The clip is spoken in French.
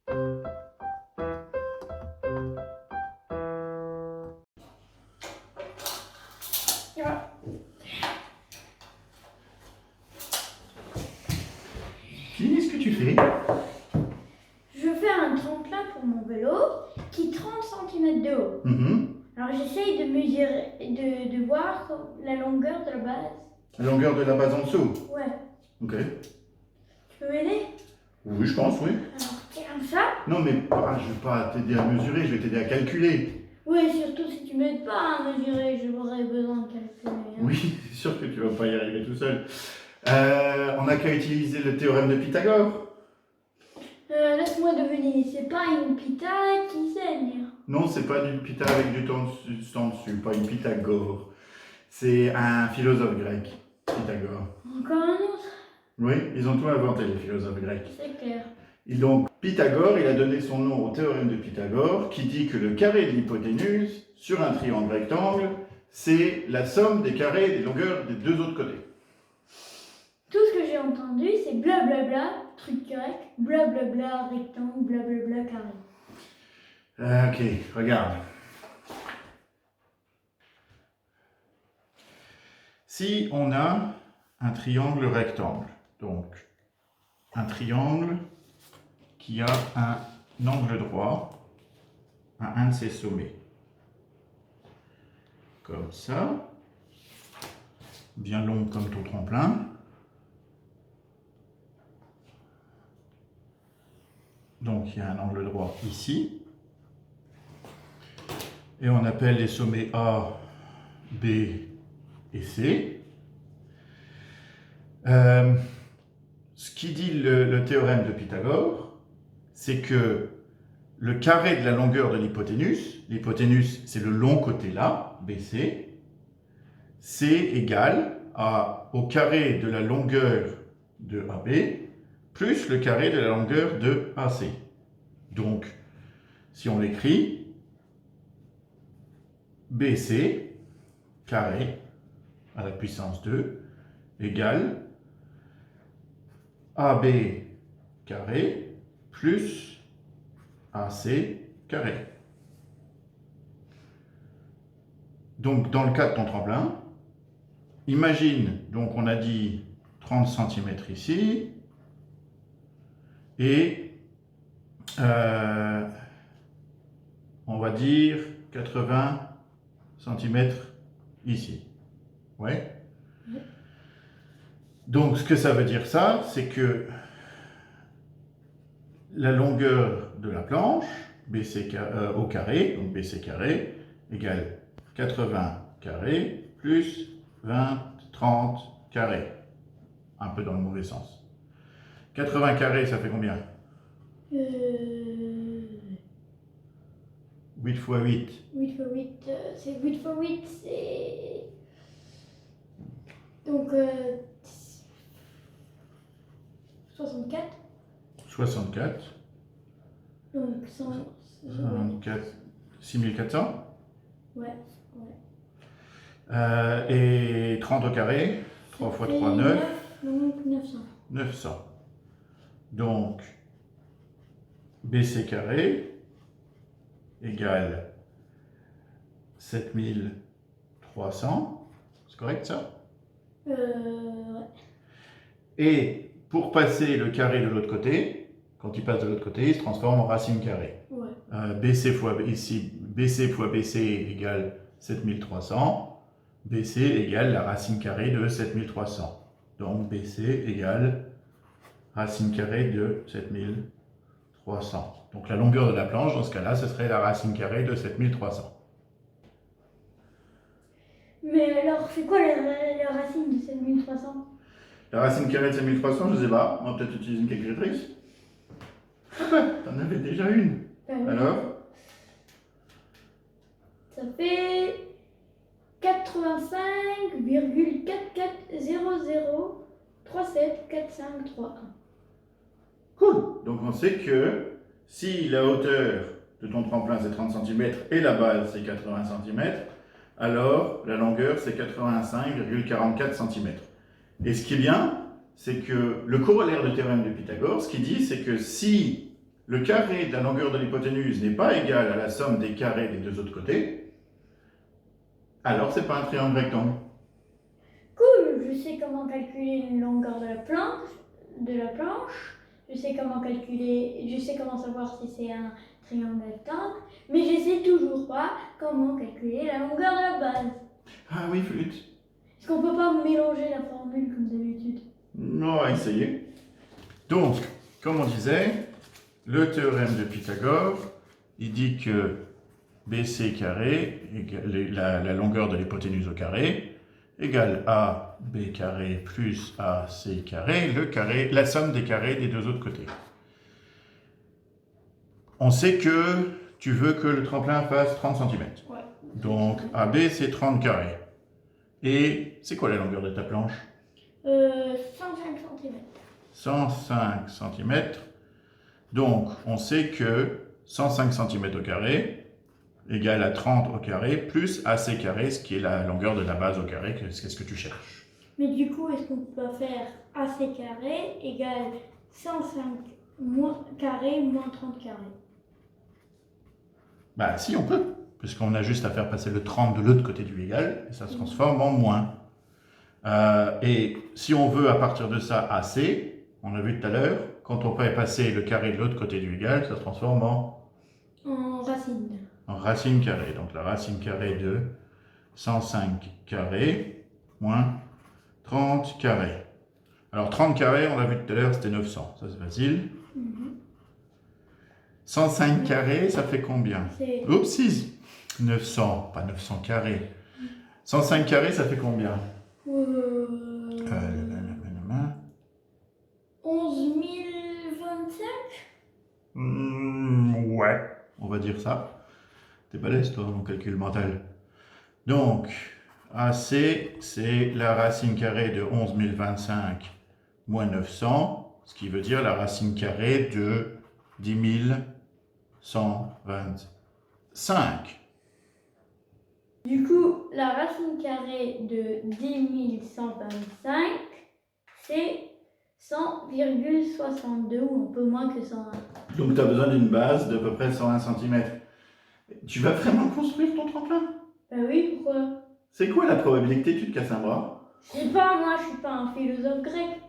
Voilà. Kylian, ce que tu fais? Je fais un tremplin pour mon vélo qui est 30 cm de haut. Alors j'essaye de mesurer, de voir la longueur de la base. La longueur de la base en dessous? Ouais. Ok. Tu peux m'aider? Oui, je pense, oui. Alors tiens ça. Non, mais je vais pas t'aider à mesurer, je vais t'aider à calculer. Oui, surtout si tu m'aides pas à mesurer, j'aurais besoin de calculer. Hein. Oui, c'est sûr que tu vas pas y arriver tout seul. On n'a qu'à utiliser le théorème de Pythagore. Laisse-moi deviner, c'est pas une pita qui saigne. Non, c'est pas du Pytha avec du sang dessus, pas une Pythagore. C'est un philosophe grec, Pythagore. Encore un autre? Oui, ils ont tout inventé, les philosophes grecs. C'est clair. Et donc, Pythagore, il a donné son nom au théorème de Pythagore, qui dit que le carré de l'hypoténuse sur un triangle rectangle, c'est la somme des carrés des longueurs des deux autres côtés. Tout ce que j'ai entendu, c'est blablabla, truc grec, blablabla, rectangle, blablabla, carré. Ok, regarde. Si on a un triangle rectangle, donc un triangle qui a un angle droit à un de ses sommets, comme ça, bien long comme ton tremplin. Donc il y a un angle droit ici. Et on appelle les sommets A, B et C. Ce qui dit le théorème de Pythagore, c'est que le carré de la longueur de l'hypoténuse c'est le long côté là, BC, c'est égal au carré de la longueur de AB plus le carré de la longueur de AC. Donc, si on l'écrit, BC carré à la puissance 2 égale AB carré plus AC carré. Donc, dans le cas de ton tremplin, imagine, donc on a dit 30 cm ici, et on va dire 80 cm ici. Ouais. Donc, ce que ça veut dire ça, c'est que la longueur de la planche, BC au carré, donc BC carré, égale 80 carré plus 20, 30 carré. Un peu dans le mauvais sens. 80 carré, ça fait combien? 8 fois 8. 8 fois 8, c'est 8 fois 8, c'est... Donc, 64. 64. Donc, 100... 6400. Ouais. Et 30 au carré, 3 fois 3, 9. Donc 900. 900. Donc, BC carré égale 7300. C'est correct ça? Ouais. Et pour passer le carré de l'autre côté, quand il passe de l'autre côté, il se transforme en racine carrée. Ouais. BC fois BC égale 7300. BC égale la racine carrée de 7300. Donc BC égale racine carrée de 7300. Donc la longueur de la planche, dans ce cas-là, ce serait la racine carrée de 7300. Mais alors, c'est quoi la racine de 7300? La racine carrée de 7300, je ne sais pas. On va peut-être utiliser une calculatrice. T'en avais déjà une. Alors? Ça fait 85,4400374531. Cool. Donc on sait que si la hauteur de ton tremplin c'est 30 cm et la base c'est 80 cm, alors la longueur c'est 85,44 cm. Et ce qui est bien, c'est que le corollaire du théorème de Pythagore, ce qu'il dit, c'est que si le carré de la longueur de l'hypoténuse n'est pas égal à la somme des carrés des deux autres côtés, alors c'est pas un triangle rectangle. Cool, je sais comment calculer la longueur de la planche, je sais comment savoir si c'est un triangle rectangle, mais je sais toujours pas comment calculer la longueur de la base. Ah oui, flûte. Est-ce qu'on peut pas mélanger la formule comme d'habitude? On va essayer. Donc, comme on disait, le théorème de Pythagore, il dit que BC carré, la longueur de l'hypoténuse au carré, égale AB carré plus AC carré, la somme des carrés des deux autres côtés. On sait que tu veux que le tremplin fasse 30 cm. Ouais. Donc AB c'est 30 carrés. Et c'est quoi la longueur de ta planche? 105 cm. 105 cm. Donc on sait que 105 cm au carré égale à 30 au carré plus AC carré, ce qui est la longueur de la base au carré. Qu'est-ce que tu cherches? Mais du coup, est-ce qu'on peut faire AC carré égale 105 carré moins 30 carré? Bah si, on peut, puisqu'on a juste à faire passer le 30 de l'autre côté du égal, et ça se transforme en moins. Et si on veut à partir de ça AC, on a vu tout à l'heure, quand on fait passer le carré de l'autre côté du égal, ça se transforme en racine. En racine carrée. Donc la racine carrée de 105 carré moins 30 carré. Alors 30 carré, on l'a vu tout à l'heure, c'était 900. Ça c'est facile. 105 carré, ça fait combien? Oups, 6. 900, pas 900 carré. 105 carré, ça fait combien? 11 025? Ouais, on va dire ça. T'es balèze toi en calcul mental. Donc, AC, c'est la racine carrée de 11 025 moins 900, ce qui veut dire la racine carrée de 10 125. Du coup, la racine carrée de 10 125, c'est 100,62 ou un peu moins que 101. Donc tu as besoin d'une base d'à peu près 101 cm. Tu vas vraiment construire ton tremplin? Bah oui, pourquoi? C'est quoi la probabilité que tu te casses un bras? Je sais pas, moi je suis pas un philosophe grec.